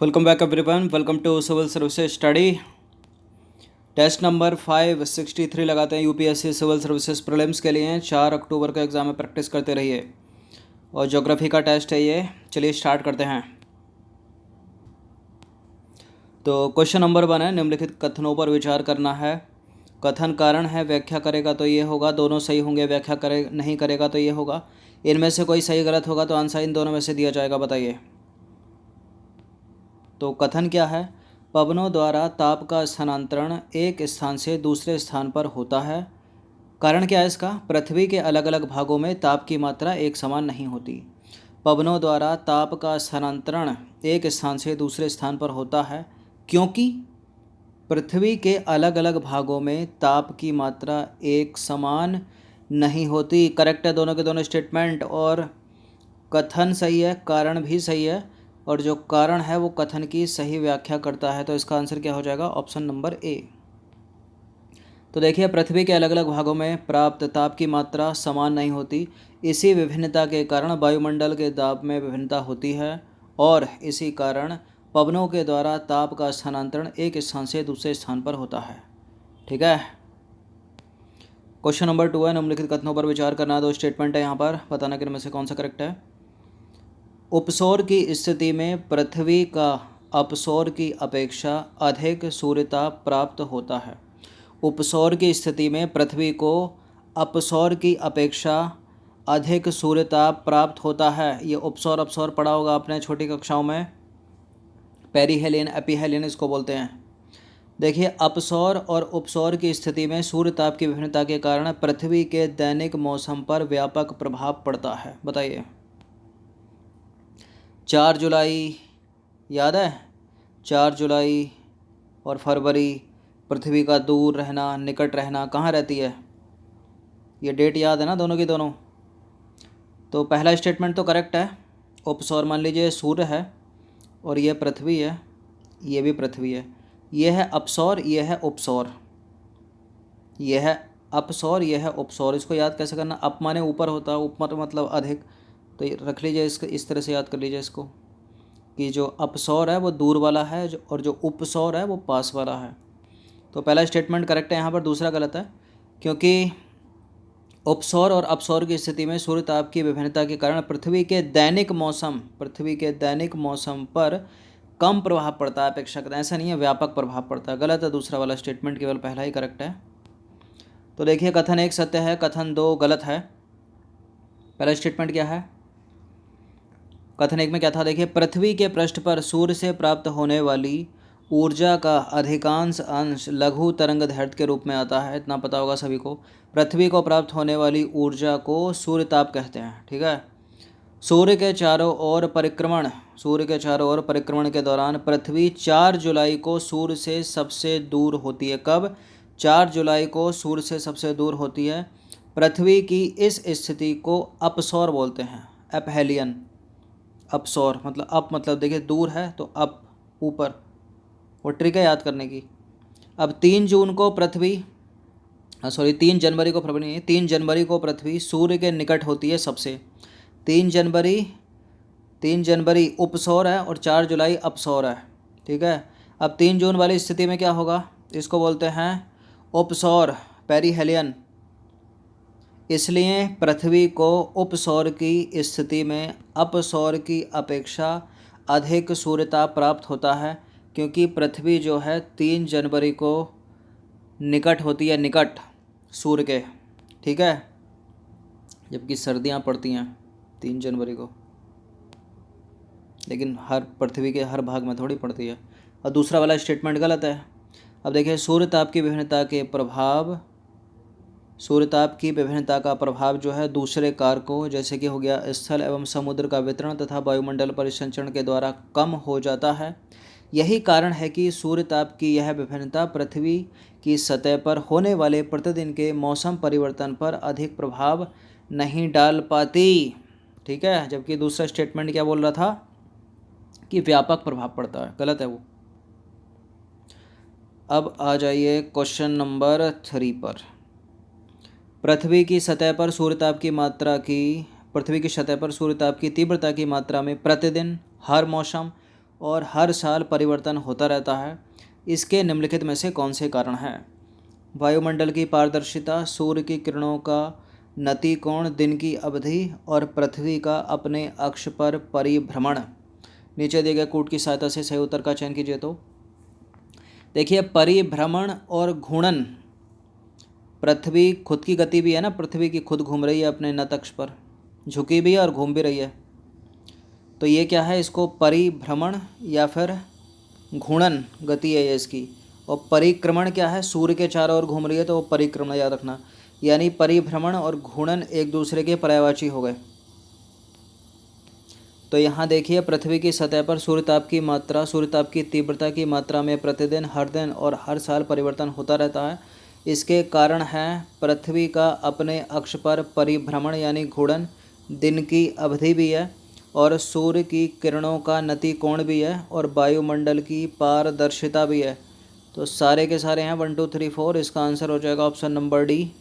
Welcome back everyone, welcome to civil services study. Test number 563 लगाते हैं UPSC civil services prelims के लिए। 4 अक्टूबर का एग्ज़ाम में प्रैक्टिस करते रहिए और ज्योग्राफी का टेस्ट है ये। चलिए स्टार्ट करते हैं। तो क्वेश्चन नंबर 1 है, निम्नलिखित कथनों पर विचार करना है। कथन कारण है, व्याख्या करेगा तो ये होगा, दोनों सही होंगे, व्याख्या करे नहीं करेगा तो ये होगा। इनमें से कोई सही गलत होगा तो आंसर इन दोनों में से दिया जाएगा। बताइए। तो कथन क्या है? पवनों द्वारा ताप का स्थानांतरण एक स्थान से दूसरे स्थान पर होता है। कारण क्या है इसका? पृथ्वी के अलग अलग भागों में ताप की मात्रा एक समान नहीं होती। पवनों द्वारा ताप का स्थानांतरण एक स्थान से दूसरे स्थान पर होता है क्योंकि पृथ्वी के अलग अलग भागों में ताप की मात्रा एक समान नहीं होती। करेक्ट है दोनों के दोनों स्टेटमेंट, और कथन सही है, कारण भी सही है, और जो कारण है वो कथन की सही व्याख्या करता है। तो इसका आंसर क्या हो जाएगा? Option number A. तो देखिए, पृथ्वी के अलग अलग भागों में प्राप्त ताप की मात्रा समान नहीं होती। इसी विभिन्नता के कारण वायुमंडल के दाब में विभिन्नता होती है और इसी कारण पवनों के द्वारा ताप का स्थानांतरण एक स्थान से दूसरे स्थान पर होता है। ठीक है। क्वेश्चन नंबर 2 है, निम्नलिखित कथनों पर विचार करना है। 2 स्टेटमेंट है यहाँ पर, बताना कि इनमें से कौन सा करेक्ट है। उपसौर की स्थिति में पृथ्वी का अपसौर की अपेक्षा अधिक सूर्यताप प्राप्त होता है। उपसौर की स्थिति में पृथ्वी को अपसौर की अपेक्षा अधिक सूर्यताप प्राप्त होता है। ये उपसौर अपसौर पढ़ा होगा आपने छोटी कक्षाओं में। पेरीहेलियन, एपीहेलियन इसको बोलते हैं। देखिए, अपसौर और उपसौर की स्थिति में सूर्यताप की विभिन्नता के कारण पृथ्वी के दैनिक मौसम पर व्यापक प्रभाव पड़ता है। बताइए। 4 जुलाई याद है? 4 जुलाई और फरवरी पृथ्वी का दूर रहना, निकट रहना, कहाँ रहती है? ये डेट याद है ना दोनों की दोनों? तो पहला स्टेटमेंट तो करेक्ट है। उपसौर मान लीजिए सूर्य है और ये पृथ्वी है, ये भी पृथ्वी है। ये है अपसौर, ये है उपसौर। ये है अपसौर, ये है उपसौर। इसको याद कैसे करना? अप माने ऊपर होता है, ऊपर मतलब अधिक। तो रख लीजिए इसको, इस तरह से याद कर लीजिए इसको कि जो अपसौर है वो दूर वाला है और जो उपसौर है वो पास वाला है। तो पहला स्टेटमेंट करेक्ट है यहाँ पर, दूसरा गलत है, क्योंकि उपसौर और अपसौर की स्थिति में सूर्यताप की विभिन्नता के कारण पृथ्वी के दैनिक मौसम पर कम प्रभाव पड़ता है अपेक्षाकृत। ऐसा नहीं है, व्यापक प्रभाव पड़ता है। गलत है दूसरा वाला स्टेटमेंट, केवल पहला ही करेक्ट है। तो देखिए, कथन 1 सत्य है, कथन 2 गलत है। पहला स्टेटमेंट क्या है? कथन 1 में क्या था? देखिए, पृथ्वी के पृष्ठ पर सूर्य से प्राप्त होने वाली ऊर्जा का अधिकांश अंश लघु तरंग दैर्ध्य के रूप में आता है। इतना पता होगा सभी को। पृथ्वी को प्राप्त होने वाली ऊर्जा को सूर्यताप कहते हैं। ठीक है। सूर्य के चारों ओर परिक्रमण के दौरान पृथ्वी 4 जुलाई को सूर्य से सबसे दूर होती है। कब? 4 जुलाई को सूर्य से सबसे दूर होती है। पृथ्वी की इस स्थिति को अपसौर बोलते हैं, एपहेलियन। अपसौर मतलब अप, मतलब देखिए दूर है तो अप, ऊपर। वो ट्रिक है याद करने की। अब 3 जनवरी को फरवरी नहीं, 3 जनवरी को पृथ्वी सूर्य के निकट होती है सबसे। 3 जनवरी उपसौर है और 4 जुलाई अपसौर है। ठीक है। अब 3 जून वाली स्थिति में क्या होगा? इसको बोलते हैं उपसौर, पेरीहेलियन। इसलिए पृथ्वी को उपसौर की स्थिति में अपसौर की अपेक्षा अधिक सूर्यताप प्राप्त होता है, क्योंकि पृथ्वी जो है 3 जनवरी को निकट होती है, निकट सूर्य के। ठीक है। जबकि सर्दियां पड़ती हैं 3 जनवरी को, लेकिन हर पृथ्वी के हर भाग में थोड़ी पड़ती है। और दूसरा वाला स्टेटमेंट गलत है। अब देखिए, सूर्यताप की विभिन्नता का प्रभाव जो है दूसरे कारकों जैसे कि हो गया स्थल एवं समुद्र का वितरण तथा वायुमंडल परिसंचरण के द्वारा कम हो जाता है। यही कारण है कि सूर्यताप की यह विभिन्नता पृथ्वी की सतह पर होने वाले प्रतिदिन के मौसम परिवर्तन पर अधिक प्रभाव नहीं डाल पाती। ठीक है। जबकि दूसरा स्टेटमेंट क्या बोल रहा था कि व्यापक प्रभाव पड़ता है। गलत है वो। अब आ जाइए क्वेश्चन नंबर 3 पर। पृथ्वी की सतह पर सूर्यताप की तीव्रता की मात्रा में प्रतिदिन, हर मौसम और हर साल परिवर्तन होता रहता है, इसके निम्नलिखित में से कौन से कारण हैं? वायुमंडल की पारदर्शिता, सूर्य की किरणों का नतिकोण, दिन की अवधि और पृथ्वी का अपने अक्ष पर परिभ्रमण। नीचे दिए गए कूट की सहायता से सही उत्तर का चयन कीजिए। तो देखिए, परिभ्रमण और घूर्णन, पृथ्वी खुद की गति भी है ना, पृथ्वी की खुद घूम रही है अपने नत अक्ष पर, झुकी भी है और घूम भी रही है। तो ये क्या है, इसको परिभ्रमण या फिर घूर्णन गति है ये इसकी। और परिक्रमण क्या है, सूर्य के चारों ओर घूम रही है तो वो परिक्रमण याद रखना। यानी परिभ्रमण और घूर्णन एक दूसरे के पर्यायवाची हो गए। तो यहाँ देखिए, पृथ्वी की सतह पर सूर्यताप की मात्रा, सूर्यताप की तीव्रता की मात्रा में प्रतिदिन, हर दिन और हर साल परिवर्तन होता रहता है। इसके कारण है पृथ्वी का अपने अक्ष पर परिभ्रमण यानी घूर्णन, दिन की अवधि भी है और सूर्य की किरणों का नतिकोण भी है और वायुमंडल की पारदर्शिता भी है। तो सारे के सारे हैं 1 2 3 4। इसका आंसर हो जाएगा ऑप्शन नंबर डी।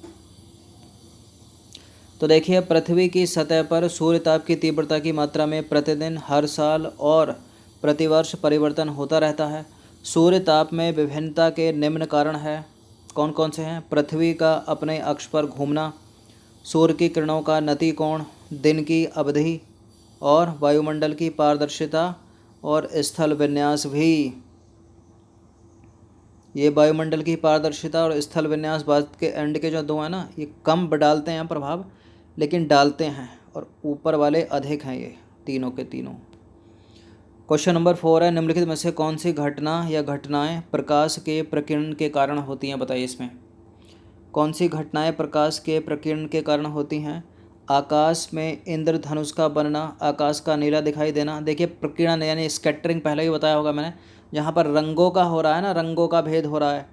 तो देखिए, पृथ्वी की सतह पर सूर्यताप की तीव्रता की मात्रा में प्रतिदिन, हर साल और प्रतिवर्ष परिवर्तन होता रहता है। सूर्यताप में विभिन्नता के निम्न कारण हैं। कौन कौन से हैं? पृथ्वी का अपने अक्ष पर घूमना, सूर्य की किरणों का नतिकोण, दिन की अवधि और वायुमंडल की पारदर्शिता और स्थल विन्यास भी। ये वायुमंडल की पारदर्शिता और स्थल विन्यास बात के एंड के जो दो हैं ना, ये कम डालते हैं प्रभाव, लेकिन डालते हैं, और ऊपर वाले अधिक हैं ये तीनों के तीनों। क्वेश्चन नंबर 4 है, निम्नलिखित में से कौन सी घटना या घटनाएं प्रकाश के प्रकीर्णन के कारण होती हैं? बताइए इसमें कौन सी घटनाएं प्रकाश के प्रकीर्णन के कारण होती हैं? आकाश में इंद्रधनुष का बनना, आकाश का नीला दिखाई देना। देखिए, प्रकीर्णन यानी स्कैटरिंग पहले ही बताया होगा मैंने, जहाँ पर रंगों का हो रहा है ना, रंगों का भेद हो रहा है।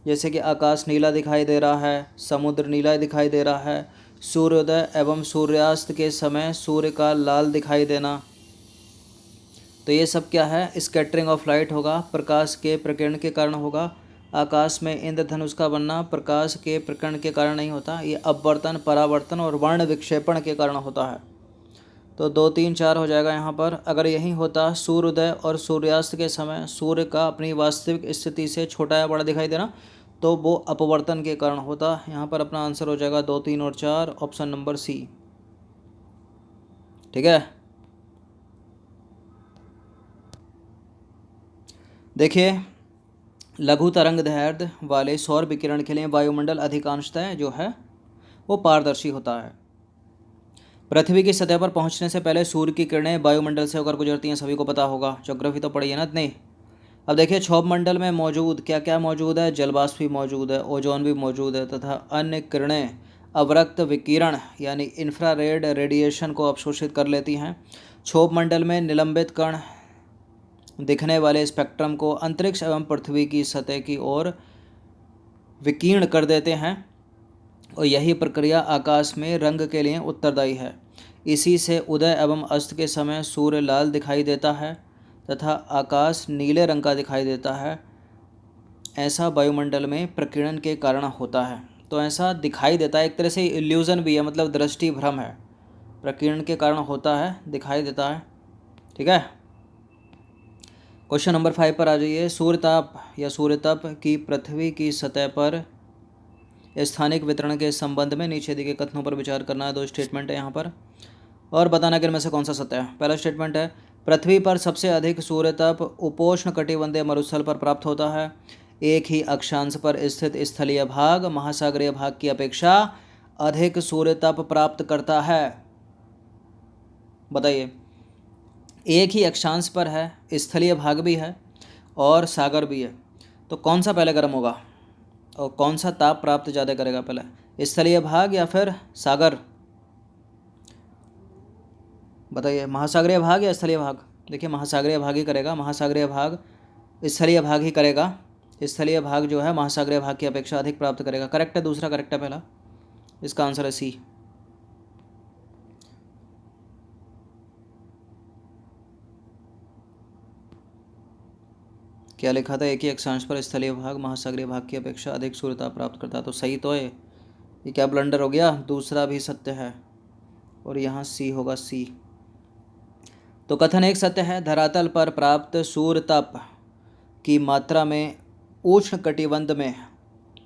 जैसे कि आकाश नीला दिखाई दे रहा है, समुद्र नीला दिखाई दे रहा है, सूर्योदय एवं सूर्यास्त के समय सूर्य का लाल दिखाई देना। तो ये सब क्या है, स्कैटरिंग ऑफ लाइट होगा, प्रकाश के प्रकीर्णन के कारण होगा। आकाश में इंद्रधनुष का बनना प्रकाश के प्रकीर्णन के कारण नहीं होता, ये अपवर्तन, परावर्तन और वर्ण विक्षेपण के कारण होता है। तो 2 3 4 हो जाएगा यहाँ पर। अगर यही होता सूर्योदय और सूर्यास्त के समय सूर्य का अपनी वास्तविक स्थिति से छोटा या बड़ा दिखाई देना, तो वो अपवर्तन के कारण होता। यहाँ पर अपना आंसर हो जाएगा 2 3 और 4, ऑप्शन नंबर सी। ठीक है, देखिए, लघु तरंग दैर्ध्य वाले सौर विकिरण के लिए वायुमंडल अधिकांशतः जो है वो पारदर्शी होता है। पृथ्वी की सतह पर पहुंचने से पहले सूर्य की किरणें वायुमंडल से होकर गुजरती हैं, सभी को पता होगा, ज्योग्राफी तो पढ़ी है ना इतनी। अब देखिए, क्षोभ मंडल में मौजूद क्या क्या मौजूद है? जलवाष्प भी मौजूद है, ओजोन भी मौजूद है तथा अन्य किरणें अवरक्त विकिरण यानी इंफ्रारेड रेडिएशन को अवशोषित कर लेती हैं। क्षोभ मंडल में निलंबित कण दिखने वाले स्पेक्ट्रम को अंतरिक्ष एवं पृथ्वी की सतह की ओर विकीर्ण कर देते हैं और यही प्रक्रिया आकाश में रंग के लिए उत्तरदायी है। इसी से उदय एवं अस्त के समय सूर्य लाल दिखाई देता है तथा आकाश नीले रंग का दिखाई देता है। ऐसा वायुमंडल में प्रकीर्णन के कारण होता है। तो ऐसा दिखाई देता है, एक तरह से इल्यूजन भी है, मतलब दृष्टि भ्रम है, प्रकीर्णन के कारण होता है, दिखाई देता है। ठीक है, क्वेश्चन नंबर 5 पर आ जाइए। सूर्यताप या सूर्यताप की पृथ्वी की सतह पर स्थानिक वितरण के संबंध में नीचे दिए गए कथनों पर विचार करना है। 2 स्टेटमेंट है यहाँ पर और बताना कि इनमें से कौन सा सत्य है। पहला स्टेटमेंट है, पृथ्वी पर सबसे अधिक सूर्यताप उपोष्ण कटिबंधीय मरुस्थल पर प्राप्त होता है। एक ही अक्षांश पर स्थित स्थलीय भाग महासागरीय भाग की अपेक्षा अधिक सूर्यताप प्राप्त करता है। बताइए, एक ही अक्षांश पर है, स्थलीय भाग भी है और सागर भी है, तो कौन सा पहले गर्म होगा और कौन सा ताप प्राप्त ज़्यादा करेगा? पहले स्थलीय भाग या फिर सागर? बताइए, महासागरीय भाग या स्थलीय भाग? देखिए, महासागरीय भाग ही करेगा, महासागरीय भाग स्थलीय भाग ही करेगा। स्थलीय भाग जो है महासागरीय भाग की अपेक्षा अधिक प्राप्त करेगा। करेक्ट है, दूसरा करेक्ट है पहला, इसका आंसर है सी। क्या लिखा था? एक ही अक्षांश पर स्थलीय भाग महासागरीय भाग की अपेक्षा अधिक सूर्यताप प्राप्त करता है, तो सही तो है। ये क्या ब्लंडर हो गया? दूसरा भी सत्य है और यहाँ सी होगा, सी। तो कथन एक सत्य है, धरातल पर प्राप्त सूर्य ताप की मात्रा में उष्ण कटिबंध में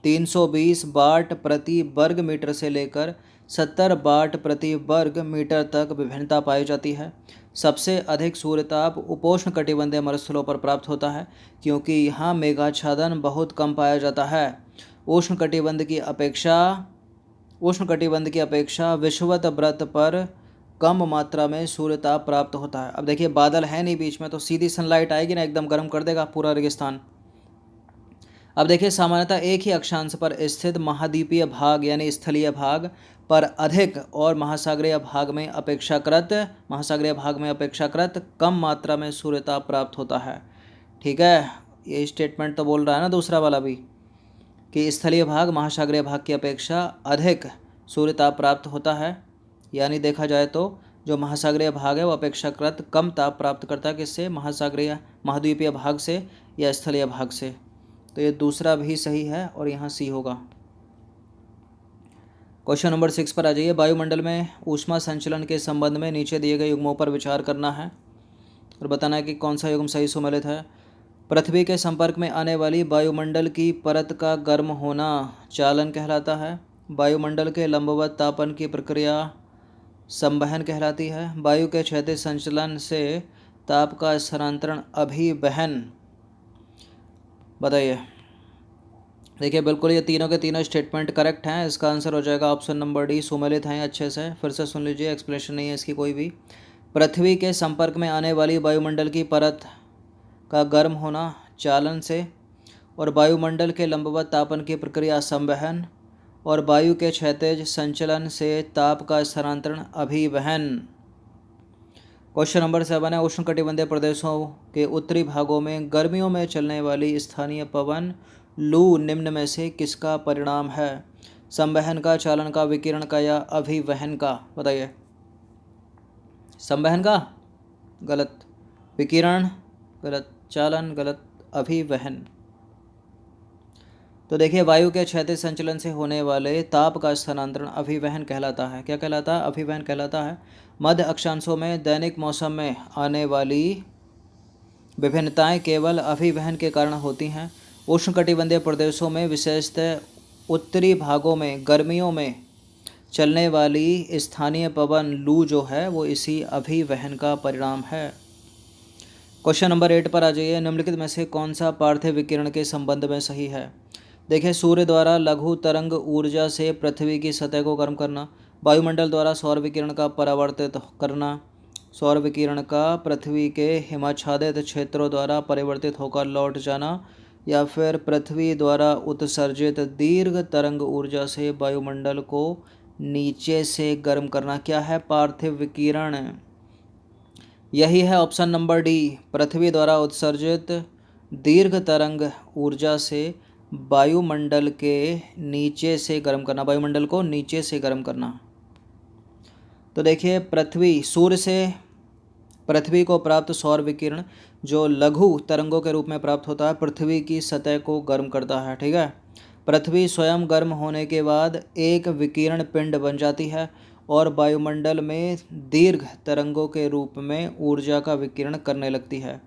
320 वाट प्रति वर्ग मीटर से लेकर 70 वाट प्रति वर्ग मीटर तक विभिन्नता पाई जाती है। सबसे अधिक सूर्यताप उपोष्ण कटिबंधीय मरुस्थलों पर प्राप्त होता है, क्योंकि यहाँ मेघाच्छादन बहुत कम पाया जाता है। उष्ण कटिबंध की अपेक्षा विषुवत व्रत पर कम मात्रा में सूर्यताप प्राप्त होता है। अब देखिए, बादल है नहीं बीच में, तो सीधी सनलाइट आएगी ना, एकदम गर्म कर देगा पूरा रेगिस्तान। अब देखिए, सामान्यतः एक ही अक्षांश पर स्थित महाद्वीपीय भाग यानी स्थलीय भाग पर अधिक और महासागरीय भाग में अपेक्षाकृत कम मात्रा में सूर्यताप प्राप्त होता है। ठीक है, ये स्टेटमेंट तो बोल रहा है ना दूसरा वाला भी, कि स्थलीय भाग महासागरीय भाग की अपेक्षा अधिक सूर्यताप प्राप्त होता है। यानी देखा जाए तो जो महासागरीय भाग है वो अपेक्षाकृत कम ताप प्राप्त करता है, किससे? महाद्वीपीय भाग से या स्थलीय भाग से। तो ये दूसरा भी सही है और यहाँ सी होगा। क्वेश्चन नंबर 6 पर आ जाइए। वायुमंडल में ऊष्मा संचलन के संबंध में नीचे दिए गए युग्मों पर विचार करना है और बताना है कि कौन सा युग्म सही सुमेलित है। पृथ्वी के संपर्क में आने वाली वायुमंडल की परत का गर्म होना चालन कहलाता है। वायुमंडल के लंबवत तापन की प्रक्रिया संवहन कहलाती है। वायु के क्षैतिज संचलन से ताप का स्थानांतरण अभिवहन। बताइए। देखिए, बिल्कुल ये तीनों के तीनों स्टेटमेंट करेक्ट हैं। इसका आंसर हो जाएगा ऑप्शन नंबर डी, सुमेलित हैं अच्छे से। फिर से सुन लीजिए, एक्सप्लेनेशन नहीं है इसकी कोई भी। पृथ्वी के संपर्क में आने वाली वायुमंडल की परत का गर्म होना चालन से, और वायुमंडल के लंबवत तापन की प्रक्रिया संवहन, और वायु के क्षैतिज संचलन से ताप का स्थानांतरण अभिवहन। क्वेश्चन नंबर 7 है, उष्णकटिबंधीय प्रदेशों के उत्तरी भागों में गर्मियों में चलने वाली स्थानीय पवन लू निम्न में से किसका परिणाम है? संवहन का, चालन का, विकिरण का या अभिवहन का? बताइए। संवहन का गलत, विकिरण गलत, चालन गलत, अभिवहन। तो देखिए, वायु के क्षैतिज संचलन से होने वाले ताप का स्थानांतरण अभिवहन कहलाता है। क्या कहलाता है? अभिवहन कहलाता है। मध्य अक्षांशों में दैनिक मौसम में आने वाली विभिन्नताएं केवल अभिवहन के कारण होती हैं। उष्णकटिबंधीय प्रदेशों में, विशेषतः उत्तरी भागों में गर्मियों में चलने वाली स्थानीय पवन लू जो है वो इसी अभिवहन का परिणाम है। क्वेश्चन नंबर 8 पर आ जाइए। निम्नलिखित में से कौन सा पार्थिव विकिरण के संबंध में सही है? देखिए, सूर्य द्वारा लघु तरंग ऊर्जा से पृथ्वी की सतह को गर्म करना, वायुमंडल द्वारा सौर विकिरण का परावर्तित करना, सौर विकिरण का पृथ्वी के हिमाच्छादित क्षेत्रों द्वारा परिवर्तित होकर लौट जाना, या फिर पृथ्वी द्वारा उत्सर्जित दीर्घ तरंग ऊर्जा से वायुमंडल को नीचे से गर्म करना। क्या है? पार्थिव विकिरण। यही है ऑप्शन नंबर डी, पृथ्वी द्वारा उत्सर्जित दीर्घ तरंग ऊर्जा से वायुमंडल के नीचे से गर्म करना, वायुमंडल को नीचे से गर्म करना। तो देखिए, सूर्य से पृथ्वी को प्राप्त सौर विकिरण जो लघु तरंगों के रूप में प्राप्त होता है, पृथ्वी की सतह को गर्म करता है। ठीक है, पृथ्वी स्वयं गर्म होने के बाद एक विकिरण पिंड बन जाती है और वायुमंडल में दीर्घ तरंगों के रूप में ऊर्जा का विकिरण करने लगती है।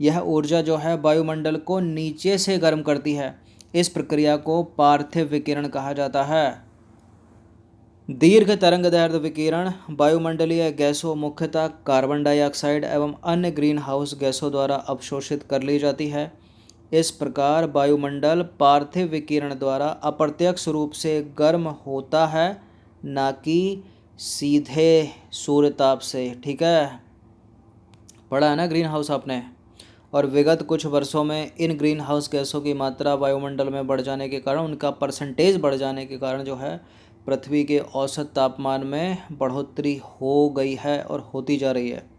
यह ऊर्जा जो है वायुमंडल को नीचे से गर्म करती है। इस प्रक्रिया को पार्थिव विकिरण कहा जाता है। दीर्घ तरंगदैर्घ्य विकिरण वायुमंडलीय गैसों, मुख्यतः कार्बन डाइऑक्साइड एवं अन्य ग्रीन हाउस गैसों द्वारा अवशोषित कर ली जाती है। इस प्रकार वायुमंडल पार्थिव विकिरण द्वारा अप्रत्यक्ष रूप से गर्म होता है, ना कि सीधे सूर्यताप से। ठीक है, पढ़ा है ना ग्रीन हाउस आपने। और विगत कुछ वर्षों में इन ग्रीन हाउस गैसों की मात्रा वायुमंडल में बढ़ जाने के कारण, उनका परसेंटेज बढ़ जाने के कारण जो है पृथ्वी के औसत तापमान में बढ़ोतरी हो गई है और होती जा रही है।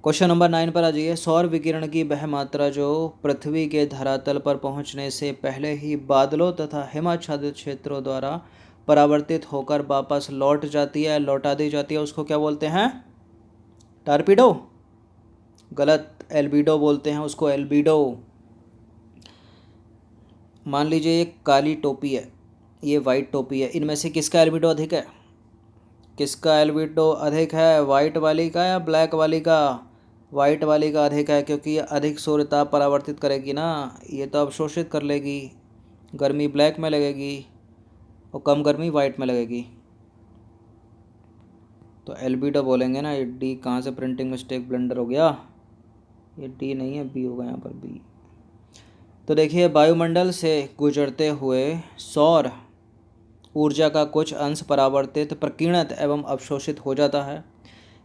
क्वेश्चन नंबर 9 पर आ जाइए। सौर विकिरण की वह मात्रा जो पृथ्वी के धरातल पर पहुंचने से पहले ही बादलों तथा हिमाच्छादित क्षेत्रों द्वारा परावर्तित होकर वापस लौटा दी जाती है, उसको क्या बोलते हैं? टारपीडो। गलत, एल्बिडो बोलते हैं उसको, एल्बिडो। मान लीजिए ये काली टोपी है, ये वाइट टोपी है, इनमें से किसका एल्बिडो अधिक है? किसका एल्बिडो अधिक है, वाइट वाली का या ब्लैक वाली का? वाइट वाली का अधिक है, क्योंकि ये अधिक सूर्य ताप परावर्तित करेगी ना, ये तो अवशोषित कर लेगी, गर्मी ब्लैक में लगेगी और कम गर्मी वाइट में लगेगी। तो एल्बिडो बोलेंगे ना। ये डी कहाँ से प्रिंटिंग मिस्टेक ब्लंडर हो गया, ये डी नहीं है, बी होगा यहाँ पर, बी। तो देखिए, वायुमंडल से गुजरते हुए सौर ऊर्जा का कुछ अंश परावर्तित, प्रकीर्णित एवं अवशोषित हो जाता है।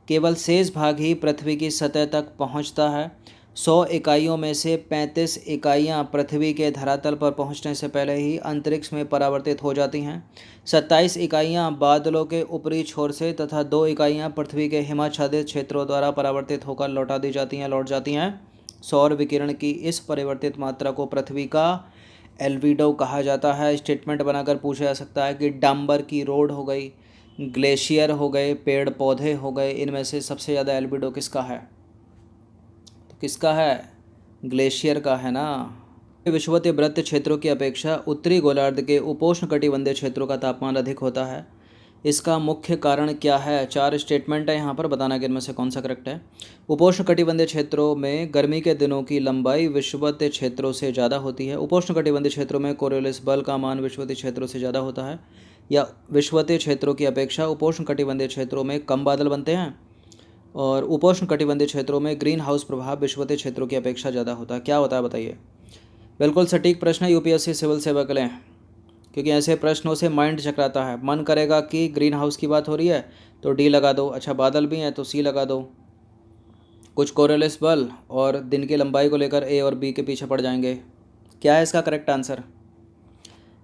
केवल शेष भाग ही पृथ्वी की सतह तक पहुंचता है। 100 इकाइयों में से 35 इकाइयां पृथ्वी के धरातल पर पहुंचने से पहले ही अंतरिक्ष में परावर्तित हो जाती हैं। 27 इकाइयां बादलों के ऊपरी छोर से तथा 2 इकाइयां पृथ्वी के हिमाच्छादित क्षेत्रों द्वारा परावर्तित होकर लौट जाती हैं। सौर विकिरण की इस परिवर्तित मात्रा को पृथ्वी का एल्बिडो कहा जाता है। स्टेटमेंट बनाकर पूछा जा सकता है कि डांबर की रोड हो गई, ग्लेशियर हो गए, पेड़ पौधे हो गए, इनमें से सबसे ज़्यादा एल्बिडो किसका है? तो किसका है? ग्लेशियर का है ना। विषुवतीय वृत्त क्षेत्रों की अपेक्षा उत्तरी गोलार्ध के उपोष्ण कटिबंधीय क्षेत्रों का तापमान अधिक होता है। इसका मुख्य कारण क्या है? 4 स्टेटमेंट है यहाँ पर, बताना कि इनमें से कौन सा करेक्ट है। उपोष्ण कटिबंधीय क्षेत्रों में गर्मी के दिनों की लंबाई विषुवतीय क्षेत्रों से ज़्यादा होती है। उपोष्ण कटिबंधीय क्षेत्रों में कोरियोलिस बल का मान विषुवतीय क्षेत्रों से ज़्यादा होता है। या विषुवतीय क्षेत्रों की अपेक्षा उपोष्ण कटिबंधीय क्षेत्रों में कम बादल बनते हैं। और उपोष्ण कटिबंधीय क्षेत्रों में ग्रीन हाउस प्रभाव विषुवतीय क्षेत्रों की अपेक्षा ज़्यादा होता है। क्या होता है बताइए? बिल्कुल सटीक प्रश्न है यूपीएससी सिविल सेवा के लिए, क्योंकि ऐसे प्रश्नों से माइंड चकराता है। मन करेगा कि ग्रीन हाउस की बात हो रही है तो डी लगा दो, अच्छा बादल भी हैं तो सी लगा दो, कुछ कोरियोलिस बल और दिन की लंबाई को लेकर ए और बी के पीछे पड़ जाएंगे। क्या है इसका करेक्ट आंसर?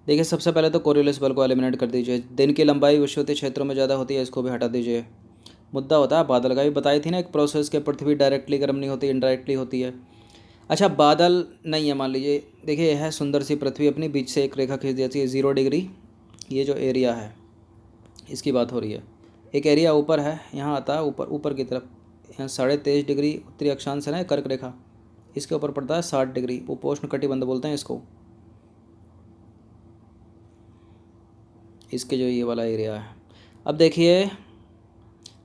देखिए, सबसे पहले तो कोरियोलिस बल को एलिमिनेट कर दीजिए। दिन की लंबाई विषुवतीय क्षेत्रों में ज़्यादा होती है, इसको भी हटा दीजिए। मुद्दा होता है बादल का, भी बताई थी ना एक प्रोसेस के, पृथ्वी डायरेक्टली गर्म नहीं होती, इनडायरेक्टली होती है। अच्छा, बादल नहीं है मान लीजिए। देखिए, यह है सुंदर सी पृथ्वी, अपनी बीच से एक रेखा खींच देती है 0 डिग्री। ये जो एरिया है इसकी बात हो रही है। एक एरिया ऊपर है, यहाँ आता है ऊपर, ऊपर की तरफ, यहाँ 23.5 डिग्री उत्तरी अक्षांश है ना, कर्क रेखा, इसके ऊपर पड़ता है 60 डिग्री। उपोष्ण कटिबंध बोलते हैं इसको, इसके जो ये वाला एरिया है। अब देखिए,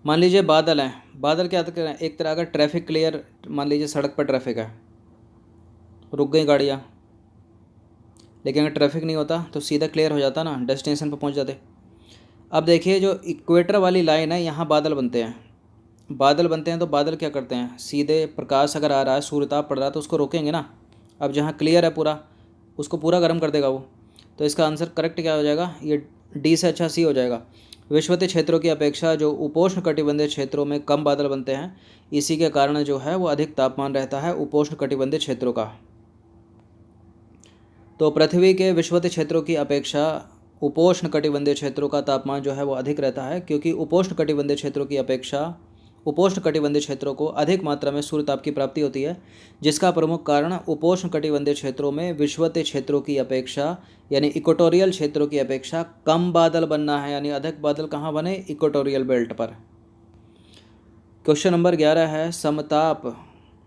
मान लीजिए बादल हैं, बादल क्या करें, एक तरह का ट्रैफिक क्लियर, मान लीजिए सड़क पर ट्रैफिक है, रुक गई गाड़ियाँ, लेकिन अगर ट्रैफिक नहीं होता तो सीधा क्लियर हो जाता ना, डेस्टिनेशन पर पहुंच जाते। अब देखिए, जो इक्वेटर वाली लाइन है यहाँ बादल बनते हैं। बादल बनते हैं तो बादल क्या करते हैं, सीधे प्रकाश अगर आ रहा है, सूर्यताप पड़ रहा है तो उसको रोकेंगे ना। अब जहाँ क्लियर है पूरा, उसको पूरा गर्म कर देगा वो। तो इसका आंसर करेक्ट क्या हो जाएगा? ये डी से अच्छा सी हो जाएगा। विषुवतीय क्षेत्रों की अपेक्षा जो उपोष्ण कटिबंधीय क्षेत्रों में कम बादल बनते हैं, इसी के कारण जो है वो अधिक तापमान रहता है उपोष्ण कटिबंधीय क्षेत्रों का। तो पृथ्वी के विषुवतीय क्षेत्रों की अपेक्षा उपोष्ण कटिबंधीय क्षेत्रों का तापमान जो है वो अधिक रहता है, क्योंकि उपोष्ण कटिबंधीय क्षेत्रों की अपेक्षा उपोष्ण कटिबंधीय क्षेत्रों को अधिक मात्रा में सूर्यताप की प्राप्ति होती है, जिसका प्रमुख कारण उपोष्ण कटिबंधीय क्षेत्रों में विषुवतीय क्षेत्रों की अपेक्षा यानी इक्वेटोरियल क्षेत्रों की अपेक्षा कम बादल बनना है। यानी अधिक बादल कहाँ बने? इक्वेटोरियल बेल्ट पर। क्वेश्चन नंबर 11 है,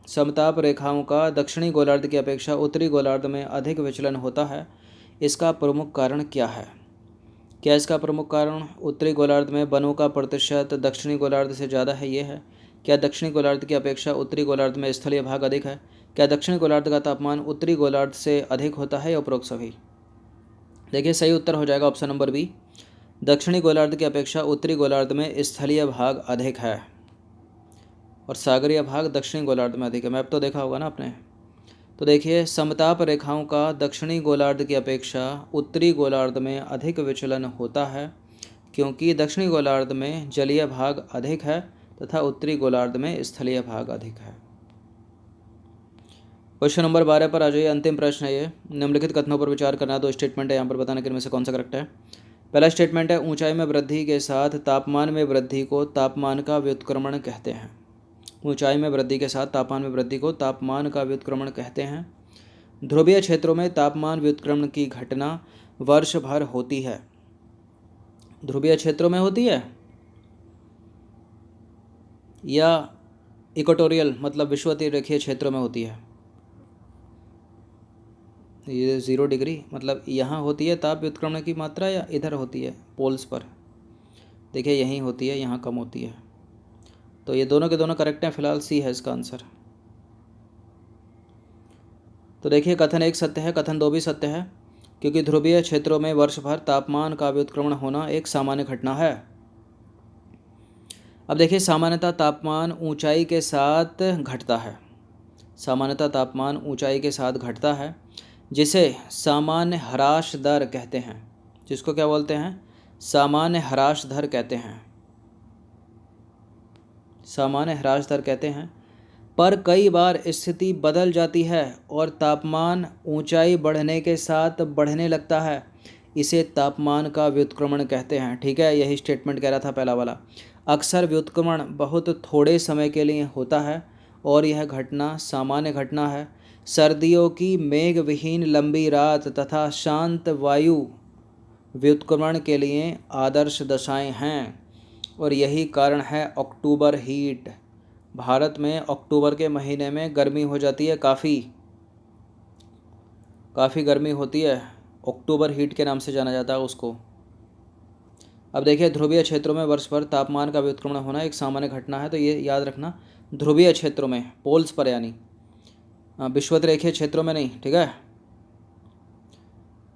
समताप रेखाओं का दक्षिणी गोलार्ध की अपेक्षा उत्तरी गोलार्ध में अधिक विचलन होता है। इसका प्रमुख कारण क्या है? क्या इसका प्रमुख कारण उत्तरी गोलार्ध में वनों का प्रतिशत दक्षिणी गोलार्ध से ज़्यादा है, ये है? क्या दक्षिणी गोलार्ध की अपेक्षा उत्तरी गोलार्ध में स्थलीय भाग अधिक है? क्या दक्षिणी गोलार्ध का तापमान उत्तरी गोलार्ध से अधिक होता है, या उपरोक्त सभी? देखिए, सही उत्तर हो जाएगा ऑप्शन नंबर बी। दक्षिणी गोलार्ध की अपेक्षा उत्तरी गोलार्ध में स्थलीय भाग अधिक है और सागरीय भाग दक्षिणी गोलार्ध में अधिक है। मैप तो देखा होगा ना आपने। तो देखिए, समताप रेखाओं का दक्षिणी गोलार्ध की अपेक्षा उत्तरी गोलार्ध में अधिक विचलन होता है, क्योंकि दक्षिणी गोलार्ध में जलीय भाग अधिक है तथा उत्तरी गोलार्ध में स्थलीय भाग अधिक है। क्वेश्चन नंबर 12 पर आ जाइए। अंतिम प्रश्न है ये। निम्नलिखित कथनों पर विचार करना। 2 स्टेटमेंट है यहाँ पर, बताना कि इनमें से कौन सा करेक्ट है। पहला स्टेटमेंट है, ऊंचाई में वृद्धि के साथ तापमान में वृद्धि को तापमान का व्युत्क्रमण कहते हैं। ऊंचाई में वृद्धि के साथ तापमान में वृद्धि को तापमान का व्युत्क्रमण कहते हैं। ध्रुवीय क्षेत्रों में तापमान व्युत्क्रमण की घटना वर्ष भर होती है। ध्रुवीय क्षेत्रों में होती है या इक्वेटोरियल मतलब विषुवतीय रेखीय क्षेत्रों में होती है? ये 0 डिग्री मतलब यहाँ होती है ताप व्युत्क्रमण की मात्रा, या इधर होती है पोल्स पर? देखिए यहीं होती है, यहाँ कम होती है। तो ये दोनों के दोनों करेक्ट हैं, फिलहाल सी है इसका आंसर। तो देखिए कथन 1 सत्य है, कथन 2 भी सत्य है, क्योंकि ध्रुवीय क्षेत्रों में वर्ष भर तापमान का व्युत्क्रमण होना एक सामान्य घटना है। अब देखिए सामान्यतः तापमान ऊंचाई के साथ घटता है, सामान्यतः तापमान ऊंचाई के साथ घटता है, जिसे सामान्य ह्रास दर कहते हैं। जिसको क्या बोलते हैं? सामान्य ह्रास दर कहते हैं, सामान्य ह्रास दर कहते हैं। पर कई बार स्थिति बदल जाती है और तापमान ऊंचाई बढ़ने के साथ बढ़ने लगता है, इसे तापमान का व्युत्क्रमण कहते हैं। ठीक है, यही स्टेटमेंट कह रहा था पहला वाला। अक्सर व्युत्क्रमण बहुत थोड़े समय के लिए होता है और यह घटना सामान्य घटना है। सर्दियों की मेघ विहीन लंबी रात तथा शांत वायु व्युत्क्रमण के लिए आदर्श दशाएं हैं, और यही कारण है अक्टूबर हीट। भारत में अक्टूबर के महीने में गर्मी हो जाती है, काफ़ी गर्मी होती है, अक्टूबर हीट के नाम से जाना जाता है उसको। अब देखिए ध्रुवीय क्षेत्रों में वर्ष भर तापमान का व्युत्क्रमण होना एक सामान्य घटना है, तो ये याद रखना, ध्रुवीय क्षेत्रों में, पोल्स पर यानी, विषुवत-रेखीय क्षेत्रों में नहीं। ठीक है,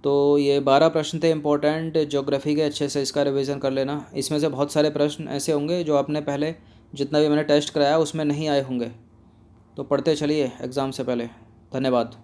तो ये 12 प्रश्न थे इंपॉर्टेंट ज्योग्राफी के, अच्छे से इसका रिवीजन कर लेना। इसमें से बहुत सारे प्रश्न ऐसे होंगे जो आपने पहले जितना भी मैंने टेस्ट कराया उसमें नहीं आए होंगे, तो पढ़ते चलिए एग्ज़ाम से पहले। धन्यवाद।